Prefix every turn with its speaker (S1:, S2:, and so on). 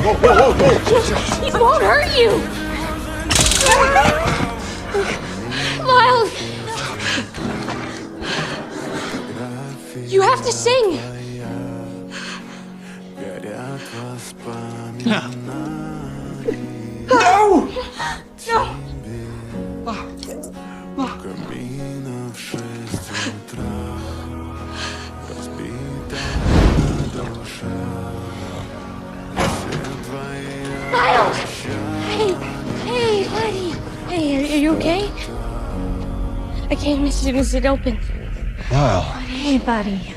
S1: He won't hurt you! Lyle! You have to sing!
S2: No!
S1: Lyle! Hey, buddy! Hey, are you okay? I came as soon as it opened.
S2: Lyle.
S1: Hey, buddy.